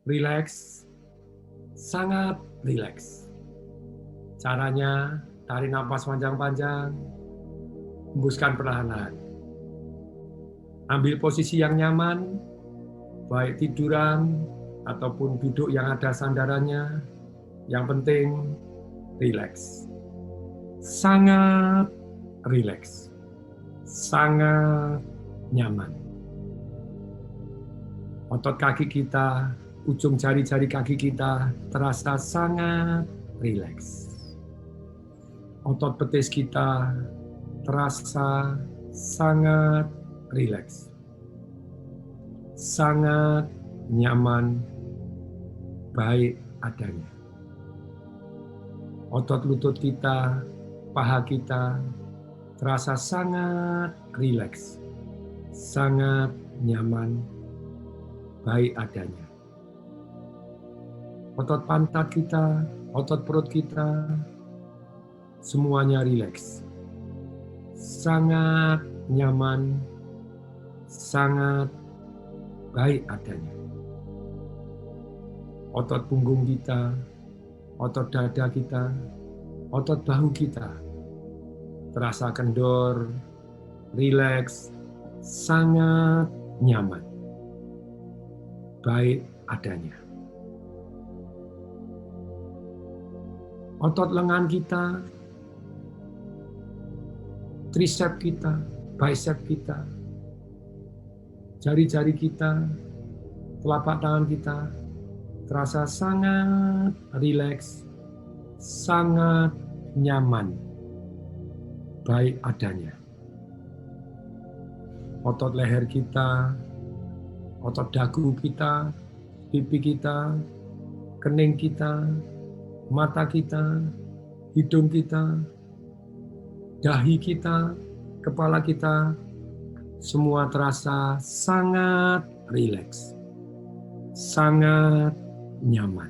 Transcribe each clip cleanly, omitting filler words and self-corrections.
rileks, sangat rileks. Caranya, tarik nafas panjang-panjang, hembuskan perlahan-lahan. Ambil posisi yang nyaman, baik tiduran ataupun duduk yang ada sandarannya. Yang penting, rileks. Sangat rileks. Sangat nyaman. Otot kaki kita, ujung jari-jari kaki kita terasa sangat rileks. Otot betis kita terasa sangat rileks. Sangat nyaman, baik adanya. Otot lutut kita, paha kita terasa sangat rileks. Sangat nyaman, baik adanya. Otot pantat kita, otot perut kita, semuanya rileks. Sangat nyaman, sangat baik adanya. Otot punggung kita, otot dada kita, otot bahu kita, terasa kendor, rileks, sangat nyaman, baik adanya. Otot lengan kita, tricep kita, bicep kita, jari-jari kita, telapak tangan kita, terasa sangat rileks, sangat nyaman, baik adanya. Otot leher kita, otot dagu kita, pipi kita, kening kita, mata kita, hidung kita, dahi kita, kepala kita, semua terasa sangat rileks, sangat nyaman.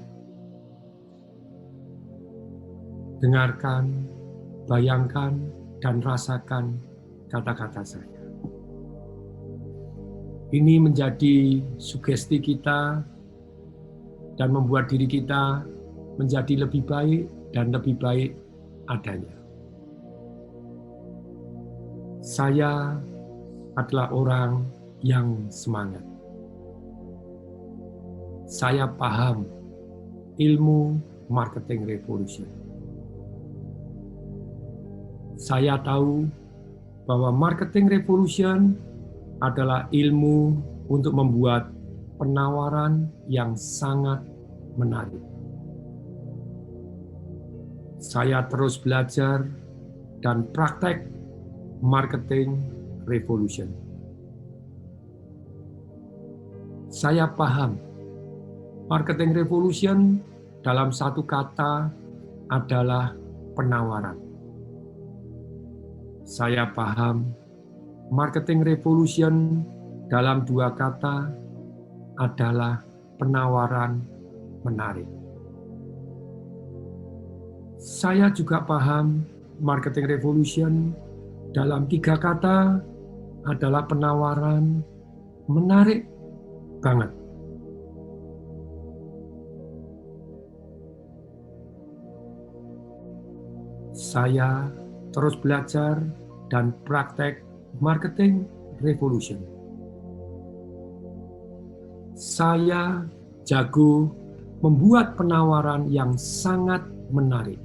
Dengarkan, bayangkan, dan rasakan kata-kata saya. Ini menjadi sugesti kita dan membuat diri kita menjadi lebih baik dan lebih baik adanya. Saya adalah orang yang semangat. Saya paham ilmu marketing revolution. Saya tahu bahwa marketing revolution adalah ilmu untuk membuat penawaran yang sangat menarik. Saya terus belajar dan praktek marketing revolution. Saya paham marketing revolution dalam satu kata adalah penawaran. Saya paham marketing revolution dalam dua kata adalah penawaran menarik. Saya juga paham marketing revolution dalam tiga kata adalah penawaran menarik banget. Saya terus belajar dan praktek marketing revolution. Saya jago membuat penawaran yang sangat menarik.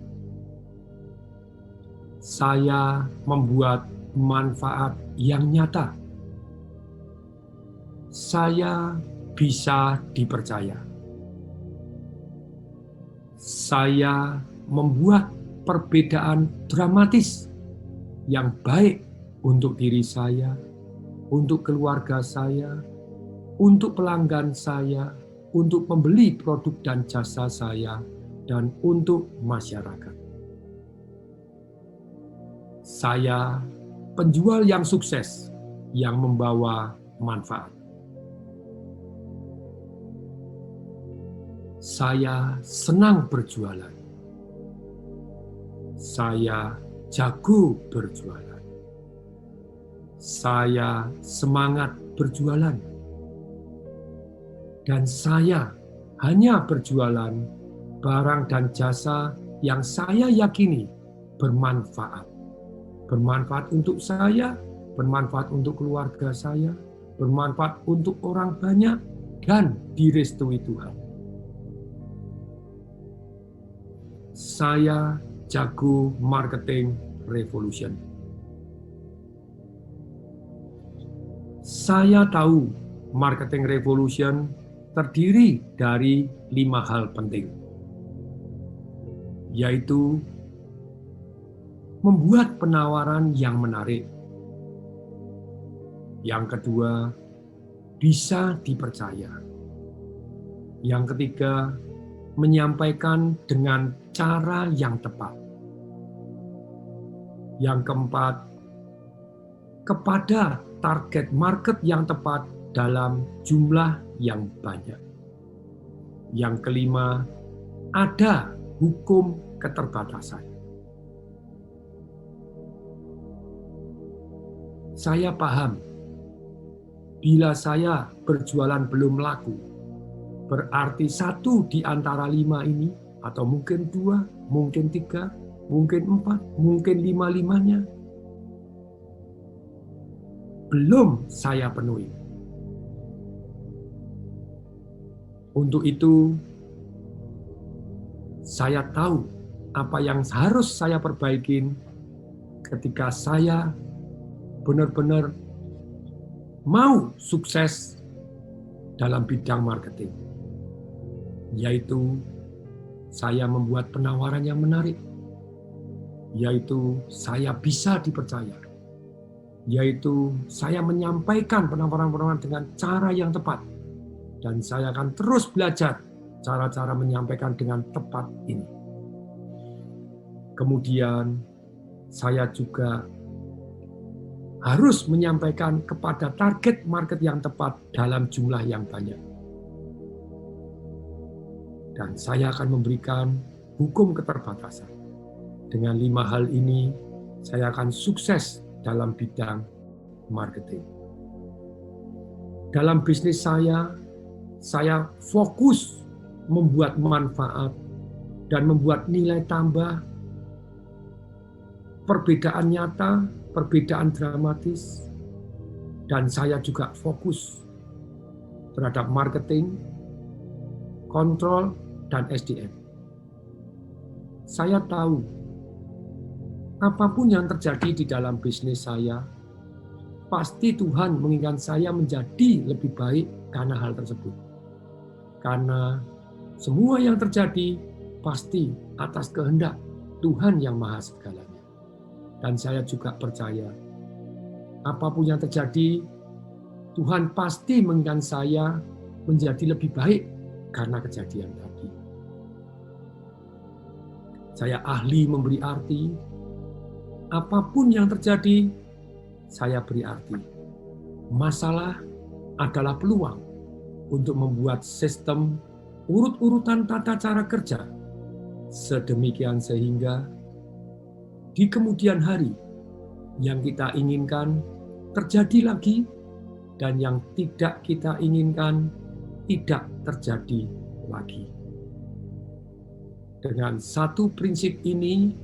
Saya membuat manfaat yang nyata. Saya bisa dipercaya. Saya membuat perbedaan dramatis yang baik untuk diri saya, untuk keluarga saya, untuk pelanggan saya, untuk pembeli produk dan jasa saya, dan untuk masyarakat. Saya penjual yang sukses, yang membawa manfaat. Saya senang berjualan. Saya jago berjualan. Saya semangat berjualan. Dan saya hanya berjualan barang dan jasa yang saya yakini bermanfaat. Bermanfaat untuk saya, bermanfaat untuk keluarga saya, bermanfaat untuk orang banyak, dan direstui Tuhan. Saya jago marketing revolution. Saya tahu marketing revolution terdiri dari 5 hal penting, yaitu membuat penawaran yang menarik. Yang kedua, bisa dipercaya. Yang ketiga, menyampaikan dengan cara yang tepat. Yang keempat, kepada target market yang tepat dalam jumlah yang banyak. Yang kelima, ada hukum keterbatasan. Saya paham, bila saya berjualan belum laku, berarti 1 di antara 5 ini, atau mungkin 2, mungkin 3, mungkin 4, mungkin 5-5-nya, belum saya penuhi. Untuk itu, saya tahu apa yang harus saya perbaikin ketika saya benar-benar mau sukses dalam bidang marketing. Yaitu, saya membuat penawaran yang menarik. Yaitu, saya bisa dipercaya. Yaitu, saya menyampaikan penawaran-penawaran dengan cara yang tepat. Dan saya akan terus belajar cara-cara menyampaikan dengan tepat ini. Kemudian, saya juga harus menyampaikan kepada target market yang tepat dalam jumlah yang banyak. Dan saya akan memberikan hukum keterbatasan. Dengan 5 hal ini, saya akan sukses dalam bidang marketing. Dalam bisnis saya fokus membuat manfaat dan membuat nilai tambah, perbedaan nyata, perbedaan dramatis, dan saya juga fokus terhadap marketing, kontrol, dan SDM. Saya tahu apapun yang terjadi di dalam bisnis saya, pasti Tuhan menginginkan saya menjadi lebih baik karena hal tersebut. Karena semua yang terjadi pasti atas kehendak Tuhan yang Maha Segalanya. Dan saya juga percaya, apapun yang terjadi, Tuhan pasti menginginkan saya menjadi lebih baik karena kejadian tadi. Saya ahli memberi arti, apapun yang terjadi, saya beri arti. Masalah adalah peluang untuk membuat sistem urut-urutan tata cara kerja sedemikian sehingga di kemudian hari yang kita inginkan terjadi lagi dan yang tidak kita inginkan tidak terjadi lagi. Dengan satu prinsip ini,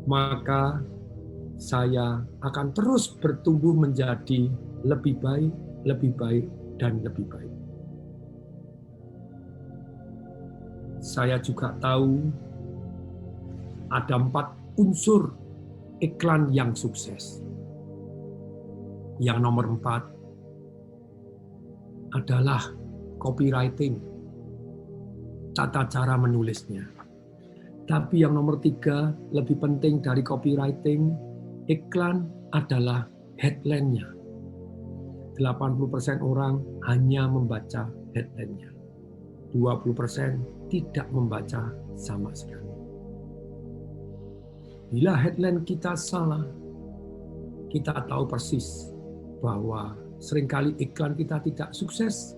maka saya akan terus bertumbuh menjadi lebih baik, dan lebih baik. Saya juga tahu ada 4 unsur iklan yang sukses. Yang nomor 4 adalah copywriting, tata cara menulisnya. Tapi yang nomor 3 lebih penting dari copywriting, iklan adalah headline-nya. 80% orang hanya membaca headline-nya. 20% tidak membaca sama sekali. Bila headline kita salah, kita tahu persis bahwa seringkali iklan kita tidak sukses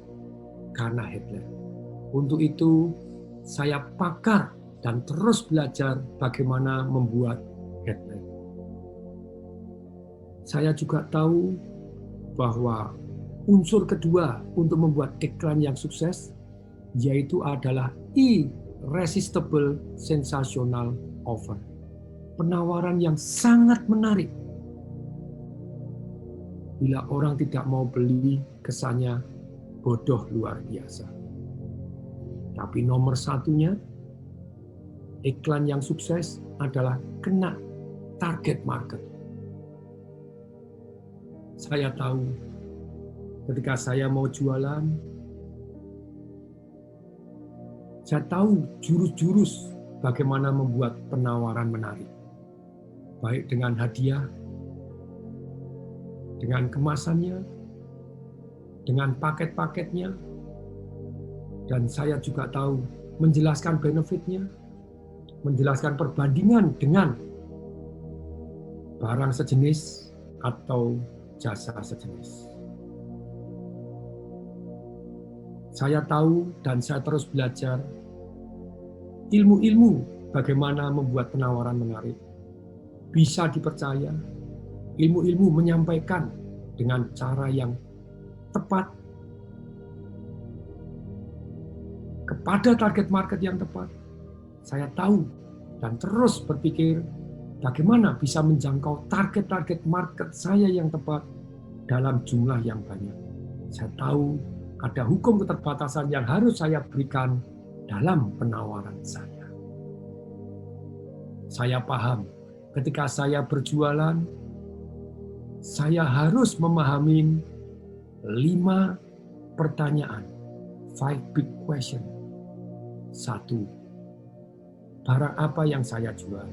karena headline. Untuk itu, saya pakar dan terus belajar bagaimana membuat headline. Saya juga tahu bahwa unsur kedua untuk membuat iklan yang sukses yaitu adalah irresistible sensational offer. Penawaran yang sangat menarik. Bila orang tidak mau beli, kesannya bodoh luar biasa. Tapi nomor satunya, iklan yang sukses adalah kena target market. Saya tahu ketika saya mau jualan, saya tahu jurus-jurus bagaimana membuat penawaran menarik. Baik dengan hadiah, dengan kemasannya, dengan paket-paketnya, dan saya juga tahu menjelaskan benefitnya, menjelaskan perbandingan dengan barang sejenis atau jasa sejenis. Saya tahu dan saya terus belajar ilmu-ilmu bagaimana membuat penawaran menarik, bisa dipercaya, ilmu-ilmu menyampaikan dengan cara yang tepat kepada target market yang tepat. Saya tahu dan terus berpikir bagaimana bisa menjangkau target-target market saya yang tepat dalam jumlah yang banyak. Saya tahu ada hukum keterbatasan yang harus saya berikan dalam penawaran saya. Saya paham ketika saya berjualan, saya harus memahami 5 pertanyaan, 5 big question. 1. Barang apa yang saya jual?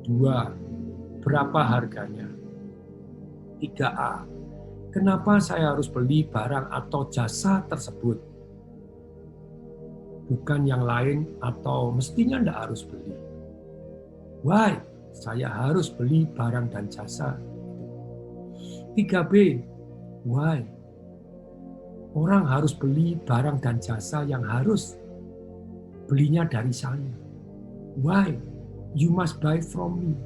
2. Berapa harganya? 3A. Kenapa saya harus beli barang atau jasa tersebut? Bukan yang lain atau mestinya tidak harus beli. Why? Saya harus beli barang dan jasa. 3B. Why? Orang harus beli barang dan jasa yang harus belinya dari saya. Why? You must buy from me.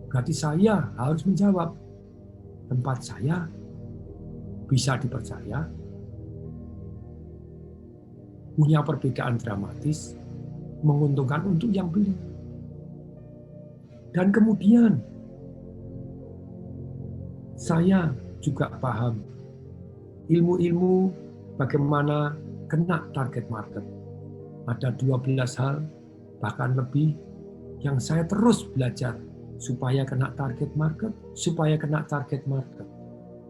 Berarti saya harus menjawab. Tempat saya bisa dipercaya, punya perbedaan dramatis, menguntungkan untuk yang beli. Dan kemudian, saya juga paham ilmu-ilmu bagaimana kena target market. Ada 12 hal, bahkan lebih, yang saya terus belajar supaya kena target market, supaya kena target market.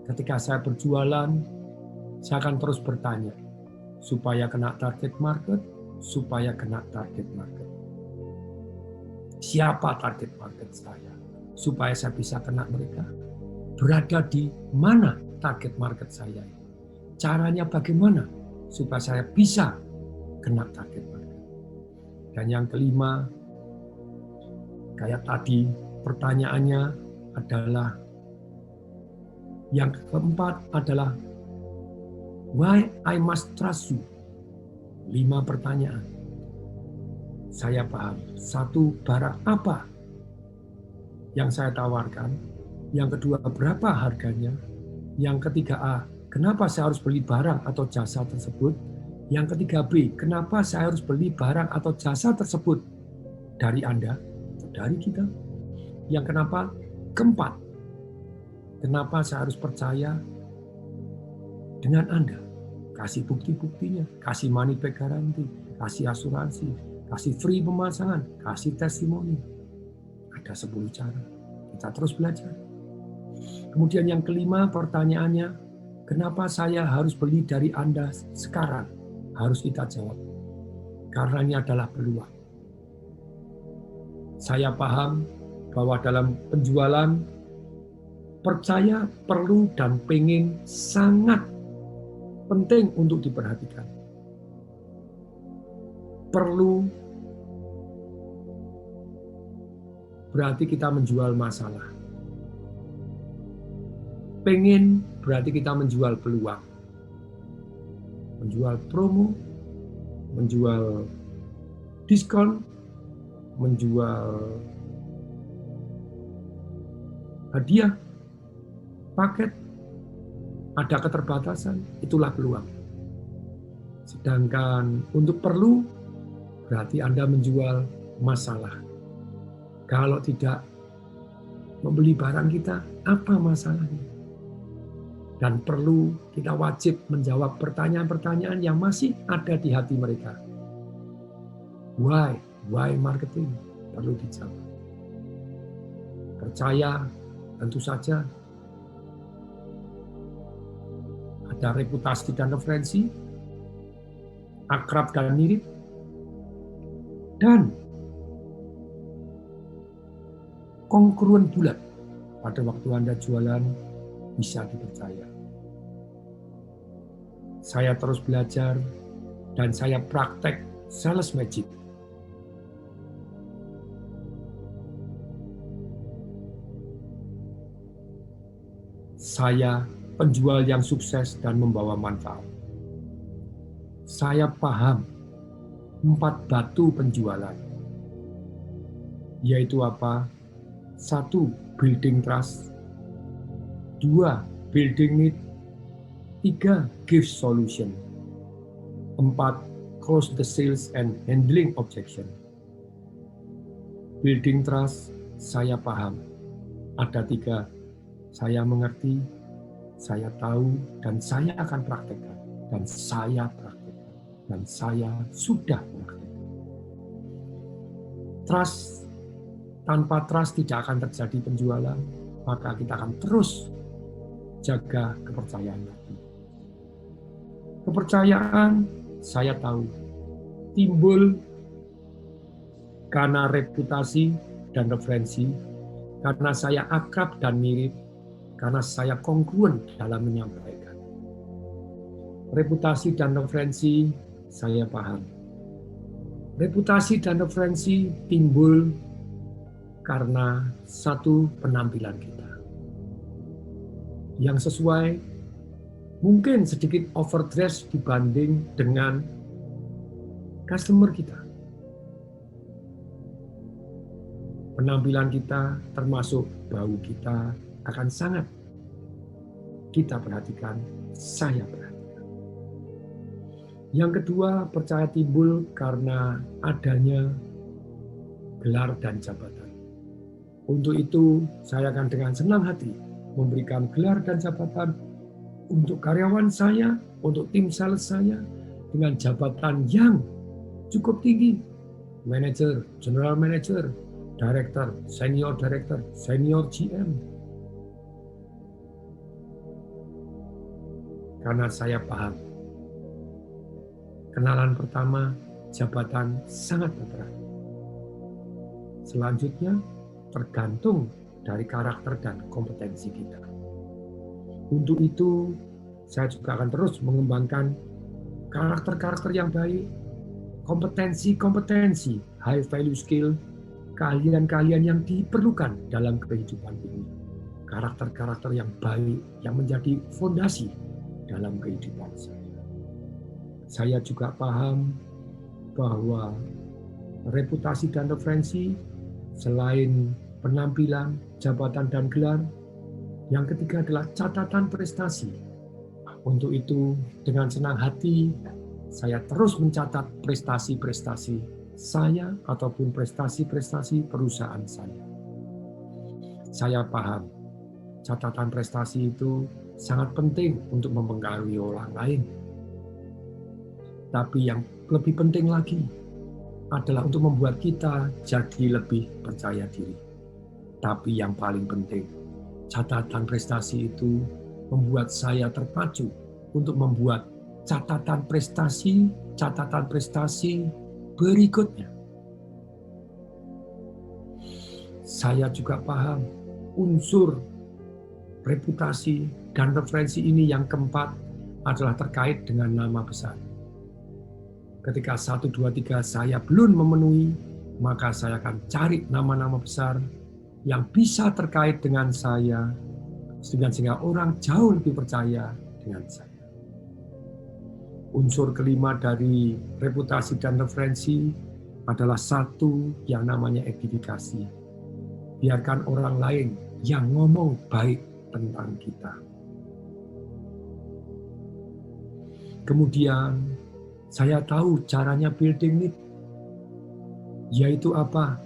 Ketika saya berjualan, saya akan terus bertanya, supaya kena target market, supaya kena target market. Siapa target market saya? Supaya saya bisa kena mereka. Berada di mana target market saya? Caranya bagaimana? Supaya saya bisa kena target market. Dan yang kelima, kayak tadi pertanyaannya adalah, yang keempat adalah why I must trust you. 5 pertanyaan. Saya paham. 1, barang apa yang saya tawarkan. Yang kedua, berapa harganya. Yang ketiga, A, kenapa saya harus beli barang atau jasa tersebut. Yang ketiga, B, kenapa saya harus beli barang atau jasa tersebut dari Anda atau dari kita. Yang kenapa, keempat, kenapa saya harus percaya dengan Anda? Kasih bukti-buktinya, kasih money back guarantee, kasih asuransi, kasih free pemasangan, kasih testimoni. Ada 10 cara. Kita terus belajar. Kemudian yang kelima pertanyaannya, kenapa saya harus beli dari Anda sekarang? Harus kita jawab. Karena ini adalah peluang. Saya paham bahwa dalam penjualan, percaya, perlu, dan pengen sangat penting untuk diperhatikan. Perlu berarti kita menjual masalah. Pengen berarti kita menjual peluang. Menjual promo, menjual diskon, menjual hadiah, paket, ada keterbatasan, itulah peluang. Sedangkan untuk perlu, berarti Anda menjual masalah. Kalau tidak membeli barang kita, apa masalahnya? Dan perlu kita wajib menjawab pertanyaan-pertanyaan yang masih ada di hati mereka. Why? Why marketing? Perlu dijawab. Percaya, tentu saja. Ada reputasi dan referensi, akrab dan mirip, dan kongruen bulat pada waktu Anda jualan bisa dipercaya. Saya terus belajar dan saya praktek sales magic. Saya penjual yang sukses dan membawa manfaat. Saya paham 4 batu penjualan. Yaitu apa? 1. Building trust. 2. Building need. 3. Give solution. 4. Close the sales and handling objection. Building trust, saya paham. Ada 3. Saya mengerti, saya tahu, dan saya akan praktekkan. Dan saya praktekkan. Dan saya sudah praktekkan. Trust, tanpa trust tidak akan terjadi penjualan, maka kita akan terus jaga kepercayaan tadi. Kepercayaan, saya tahu, timbul karena reputasi dan referensi, karena saya akrab dan mirip, karena saya kongruen dalam menyampaikan. Reputasi dan referensi, saya paham. Reputasi dan referensi timbul karena 1. Penampilan kita yang sesuai, mungkin sedikit overdress dibanding dengan customer kita. Penampilan kita termasuk bau kita akan sangat kita perhatikan, saya perhatikan. Yang kedua, percaya timbul karena adanya gelar dan jabatan. Untuk itu, saya akan dengan senang hati memberikan gelar dan jabatan untuk karyawan saya, untuk tim sales saya, dengan jabatan yang cukup tinggi. Manager, general manager, director, senior GM. Karena saya paham. Kenalan pertama, jabatan sangat berperan. Selanjutnya, tergantung dari karakter dan kompetensi kita. Untuk itu, saya juga akan terus mengembangkan karakter-karakter yang baik, kompetensi-kompetensi, high value skill, keahlian-keahlian yang diperlukan dalam kehidupan ini. Karakter-karakter yang baik yang menjadi fondasi dalam kehidupan saya. Saya juga paham bahwa reputasi dan referensi selain penampilan, jabatan, dan gelar, yang ketiga adalah catatan prestasi. Untuk itu, dengan senang hati, saya terus mencatat prestasi-prestasi saya ataupun prestasi-prestasi perusahaan saya. Saya paham, catatan prestasi itu sangat penting untuk mempengaruhi orang lain. Tapi yang lebih penting lagi adalah untuk membuat kita jadi lebih percaya diri. Tapi yang paling penting, catatan prestasi itu membuat saya terpacu untuk membuat catatan prestasi berikutnya. Saya juga paham unsur reputasi dan referensi ini yang keempat adalah terkait dengan nama besar. Ketika 1, 2, 3 saya belum memenuhi, maka saya akan cari nama-nama besar yang bisa terkait dengan saya, sehingga orang jauh lebih percaya dengan saya. Unsur kelima dari reputasi dan referensi adalah 1 yang namanya edifikasi. Biarkan orang lain yang ngomong baik tentang kita. Kemudian Saya tahu caranya building need, yaitu apa?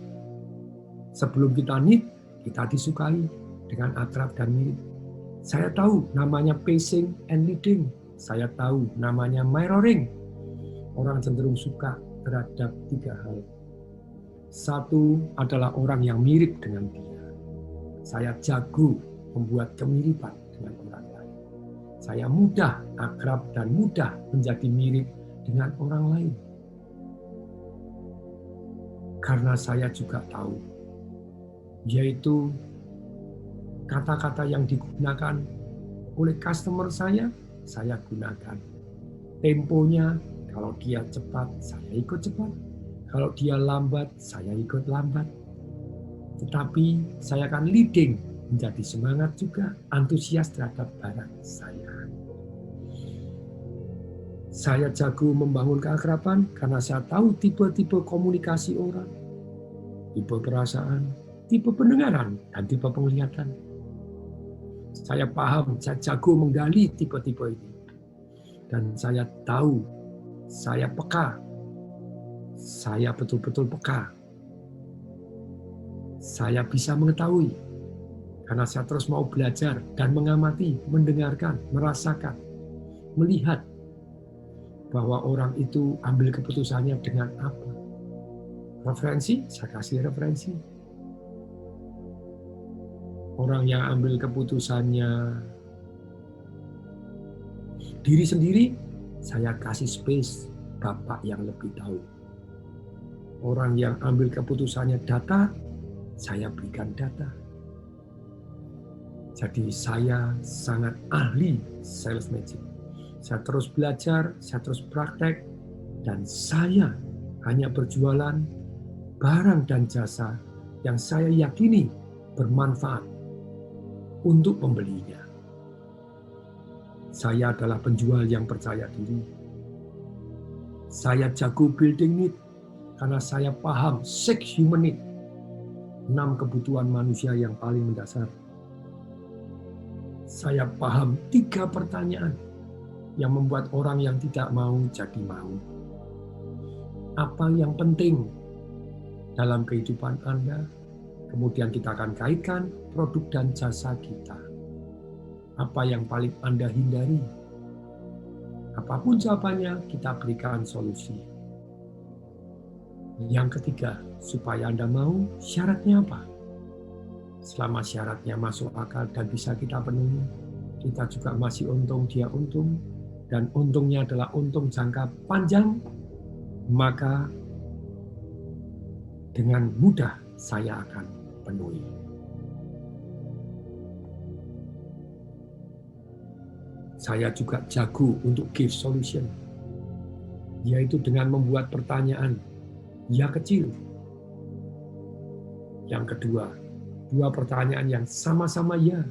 Sebelum kita need, kita disukai dengan akrab dan mirip. Saya tahu namanya pacing and leading. Saya tahu namanya mirroring. Orang cenderung suka terhadap 3 hal. Satu adalah orang yang mirip dengan dia. Saya jago membuat kemiripan dengan orang lain. Saya mudah akrab dan mudah menjadi mirip dengan orang lain. Karena saya juga tahu, yaitu kata-kata yang digunakan oleh customer saya gunakan. Temponya, kalau dia cepat, saya ikut cepat. Kalau dia lambat, saya ikut lambat. Tetapi saya akan leading, menjadi semangat juga, antusias terhadap barang saya. Saya jago membangun keakraban karena saya tahu tipe-tipe komunikasi orang, tipe perasaan, tipe pendengaran, dan tipe penglihatan. Saya paham, saya jago menggali tipe-tipe ini. Dan saya tahu, saya peka. Saya betul-betul peka. Saya bisa mengetahui. Karena saya terus mau belajar dan mengamati, mendengarkan, merasakan, melihat bahwa orang itu ambil keputusannya dengan apa. Referensi, saya kasih referensi. Orang yang ambil keputusannya diri sendiri, saya kasih space, Bapak yang lebih tahu. Orang yang ambil keputusannya data, saya berikan data. Jadi saya sangat ahli sales magic. Saya terus belajar, saya terus praktek, dan saya hanya berjualan barang dan jasa yang saya yakini bermanfaat untuk pembelinya. Saya adalah penjual yang percaya diri. Saya jago building need karena saya paham 6 human need, 6 kebutuhan manusia yang paling mendasar. Saya paham 3 pertanyaan yang membuat orang yang tidak mau jadi mau. Apa yang penting dalam kehidupan Anda? Kemudian kita akan kaitkan produk dan jasa kita. Apa yang paling Anda hindari? Apapun jawabannya, kita berikan solusi. Yang ketiga, supaya Anda mau, syaratnya apa? Selama syaratnya masuk akal dan bisa kita penuhi, kita juga masih untung, dia untung, dan untungnya adalah untung jangka panjang, maka dengan mudah saya akan penuhi. Saya juga jago untuk give solution, yaitu dengan membuat pertanyaan ya kecil. Yang kedua, 2 pertanyaan yang sama-sama ya.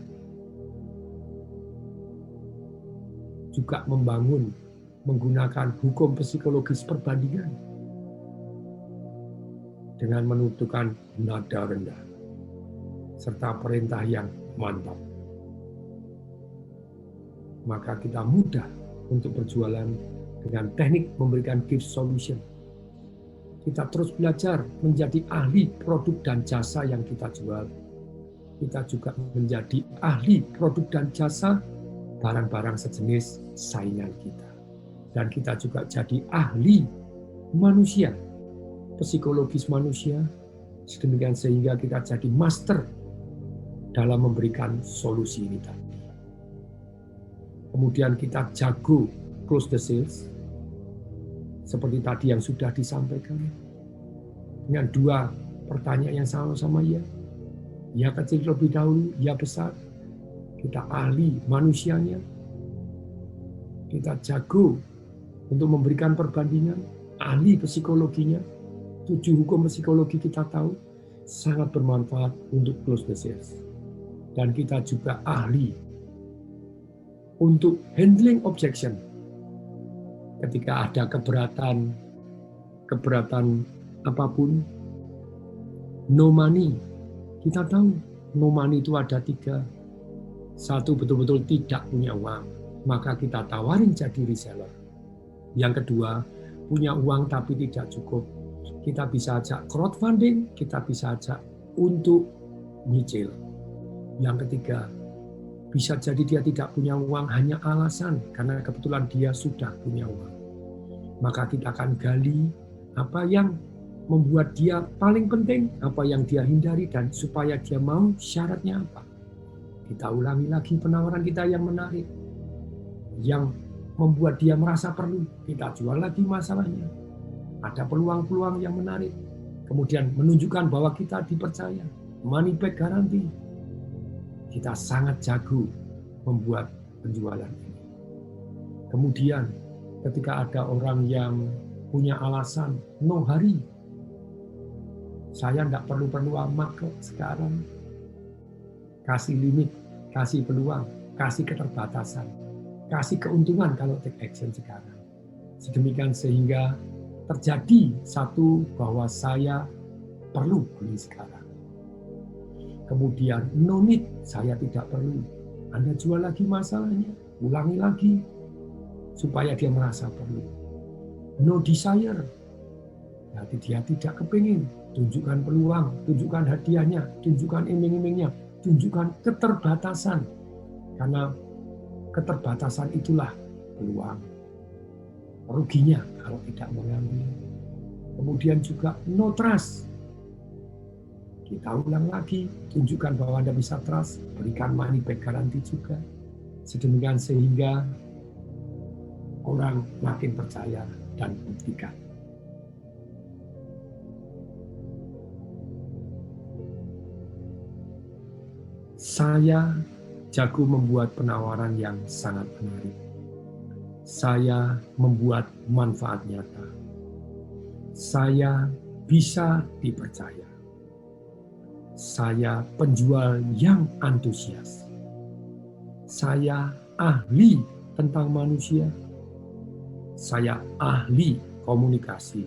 Juga membangun, menggunakan hukum psikologis perbandingan dengan menentukan nada rendah serta perintah yang mantap. Maka kita mudah untuk berjualan dengan teknik memberikan give solution. Kita terus belajar menjadi ahli produk dan jasa yang kita jual. Kita juga menjadi ahli produk dan jasa barang-barang sejenis saingan kita. Dan kita juga jadi ahli manusia, psikologis manusia, sedemikian sehingga kita jadi master dalam memberikan solusi ini tadi. Kemudian kita jago close the sales, seperti tadi yang sudah disampaikan, dengan 2 pertanyaan yang sama-sama ya. Ya kecil terlebih dahulu, ya besar. Kita ahli manusianya. Kita jago untuk memberikan perbandingan, ahli psikologinya. 7 hukum psikologi kita tahu, sangat bermanfaat untuk close the sales. Dan kita juga ahli untuk handling objection. Ketika ada keberatan apapun, no money. Kita tahu no money itu ada 3. 1, betul-betul tidak punya uang, maka kita tawarin jadi reseller. Yang kedua, punya uang tapi tidak cukup. Kita bisa ajak crowdfunding, kita bisa ajak untuk nyicil. Yang ketiga, bisa jadi dia tidak punya uang hanya alasan karena kebetulan dia sudah punya uang. Maka kita akan gali apa yang membuat dia paling penting, apa yang dia hindari, dan supaya dia mau syaratnya apa. Kita ulangi lagi penawaran kita yang menarik, yang membuat dia merasa perlu. Kita jual lagi masalahnya. Ada peluang-peluang yang menarik. Kemudian menunjukkan bahwa kita dipercaya. Money back guarantee. Kita sangat jago membuat penjualan ini. Kemudian ketika ada orang yang punya alasan, no hari. Saya tidak perlu amat kok sekarang. Kasih limit, kasih peluang, kasih keterbatasan, kasih keuntungan kalau take action sekarang. Sedemikian sehingga terjadi satu bahwa saya perlu beli sekarang. Kemudian no need, saya tidak perlu. Anda jual lagi masalahnya, ulangi lagi supaya dia merasa perlu. No desire, berarti dia tidak kepingin. Tunjukkan peluang, tunjukkan hadiahnya, tunjukkan iming-imingnya, tunjukkan keterbatasan. Karena keterbatasan itulah peluang. Ruginya kalau tidak mengambil. Kemudian juga no trust. Kita ulang lagi, tunjukkan bahwa Anda bisa trust, berikan money back guarantee juga. Sedemikian sehingga orang makin percaya dan buktikan. Saya jago membuat penawaran yang sangat menarik. Saya membuat manfaat nyata. Saya bisa dipercaya. Saya penjual yang antusias. Saya ahli tentang manusia. Saya ahli komunikasi.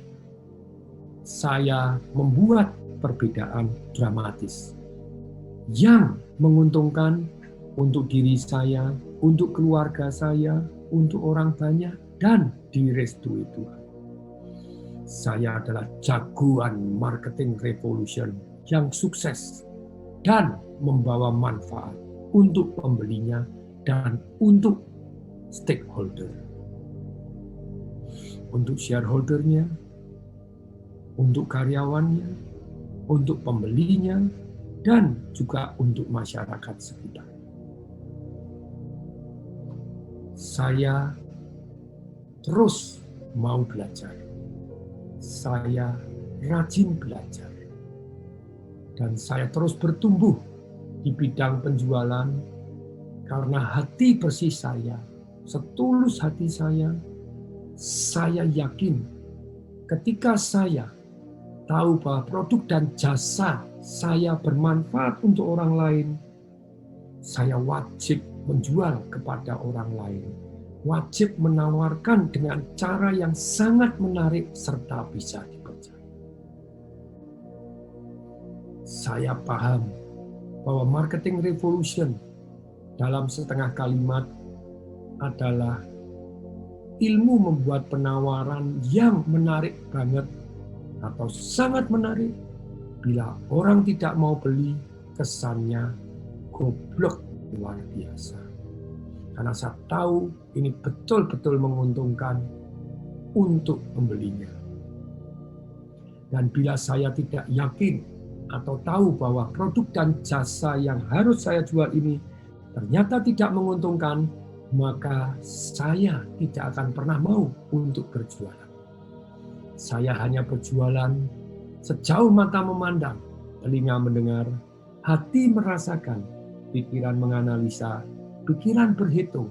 Saya membuat perbedaan dramatis yang menguntungkan untuk diri saya, untuk keluarga saya, untuk orang banyak, dan direstui Tuhan. Saya adalah jagoan marketing revolution yang sukses dan membawa manfaat untuk pembelinya dan untuk stakeholder. Untuk shareholdernya, untuk karyawannya, untuk pembelinya, dan juga untuk masyarakat sekitar. Saya terus mau belajar. Saya rajin belajar. Dan saya terus bertumbuh di bidang penjualan karena hati bersih saya, setulus hati saya yakin ketika saya tahu bahwa produk dan jasa saya bermanfaat untuk orang lain, saya wajib menjual kepada orang lain. Wajib menawarkan dengan cara yang sangat menarik serta bisa dipercaya. Saya paham bahwa marketing revolution dalam setengah kalimat adalah ilmu membuat penawaran yang menarik banget atau sangat menarik. Bila orang tidak mau beli, kesannya goblok luar biasa. Karena saya tahu ini betul-betul menguntungkan untuk pembelinya. Dan bila saya tidak yakin atau tahu bahwa produk dan jasa yang harus saya jual ini ternyata tidak menguntungkan, maka saya tidak akan pernah mau untuk berjualan. Saya hanya berjualan sejauh mata memandang, telinga mendengar, hati merasakan, pikiran menganalisa, pikiran berhitung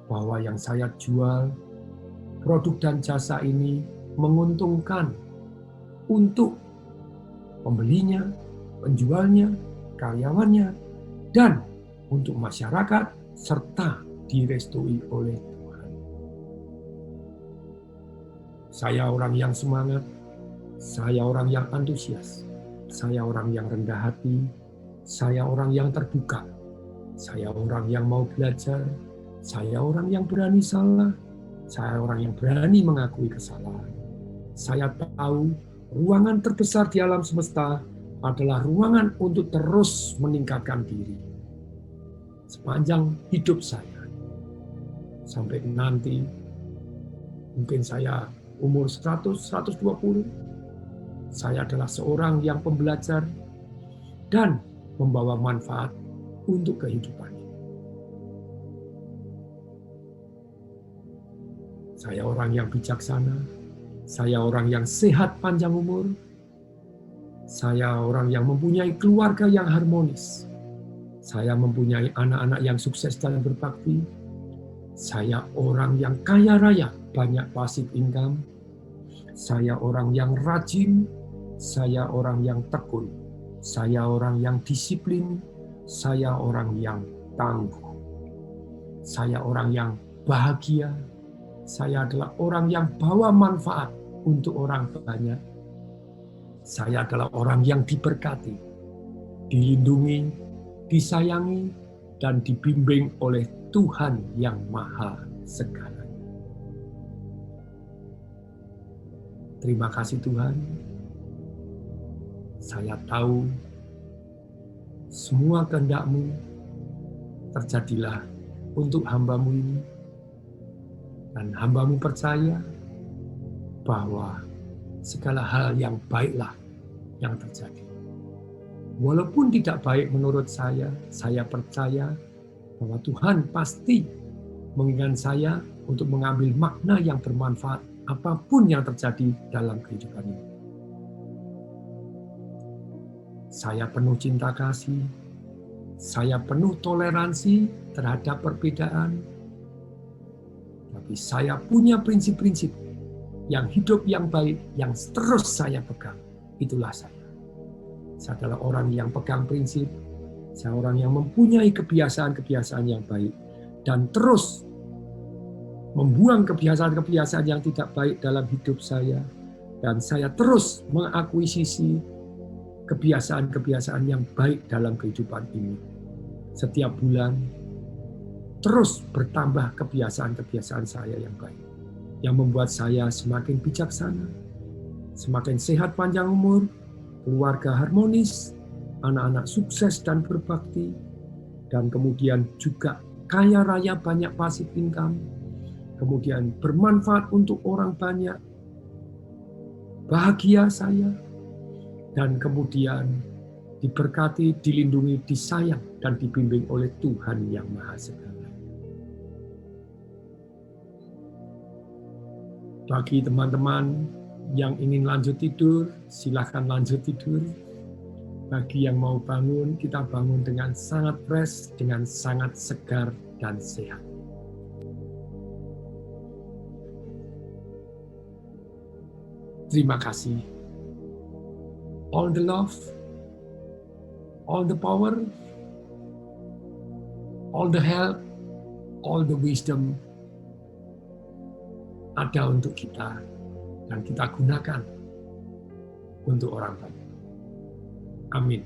bahwa yang saya jual, produk dan jasa ini menguntungkan untuk pembelinya, penjualnya, karyawannya, dan untuk masyarakat, serta direstui oleh Tuhan. Saya orang yang semangat, saya orang yang antusias, saya orang yang rendah hati, saya orang yang terbuka, saya orang yang mau belajar, saya orang yang berani salah, saya orang yang berani mengakui kesalahan. Saya tahu ruangan terbesar di alam semesta adalah ruangan untuk terus meningkatkan diri. Sepanjang hidup saya, sampai nanti, mungkin saya umur 100, 120, saya adalah seorang yang pembelajar dan membawa manfaat untuk kehidupan ini. Saya orang yang bijaksana, saya orang yang sehat panjang umur, saya orang yang mempunyai keluarga yang harmonis, saya mempunyai anak-anak yang sukses dan berbakti, saya orang yang kaya raya, banyak passive income, saya orang yang rajin, saya orang yang tekun, saya orang yang disiplin, saya orang yang tangguh, saya orang yang bahagia, saya adalah orang yang bawa manfaat untuk orang banyak. Saya adalah orang yang diberkati, dilindungi, disayangi, dan dibimbing oleh Tuhan yang Maha Segalanya. Terima kasih Tuhan. Saya tahu semua kehendak-Mu terjadilah untuk hamba-Mu ini. Dan hamba-Mu percaya bahwa segala hal yang baiklah yang terjadi. Walaupun tidak baik menurut saya percaya bahwa Tuhan pasti menginginkan saya untuk mengambil makna yang bermanfaat apapun yang terjadi dalam kehidupan ini. Saya penuh cinta kasih, saya penuh toleransi terhadap perbedaan, tapi saya punya prinsip-prinsip yang hidup yang baik, yang terus saya pegang. Itulah saya. Saya adalah orang yang pegang prinsip, saya orang yang mempunyai kebiasaan-kebiasaan yang baik, dan terus membuang kebiasaan-kebiasaan yang tidak baik dalam hidup saya, dan saya terus mengakuisisi kebiasaan-kebiasaan yang baik dalam kehidupan ini. Setiap bulan, terus bertambah kebiasaan-kebiasaan saya yang baik, yang membuat saya semakin bijaksana, semakin sehat panjang umur, keluarga harmonis, anak-anak sukses dan berbakti, dan kemudian juga kaya raya banyak passive income, kemudian bermanfaat untuk orang banyak, bahagia saya, dan kemudian diberkati, dilindungi, disayang, dan dibimbing oleh Tuhan yang Maha Segalanya. Bagi teman-teman yang ingin lanjut tidur, silahkan lanjut tidur. Bagi yang mau bangun, kita bangun dengan sangat fresh, dengan sangat segar dan sehat. Terima kasih. All the love, all the power, all the help, all the wisdom ada untuk kita dan kita gunakan untuk orang banyak. Amin.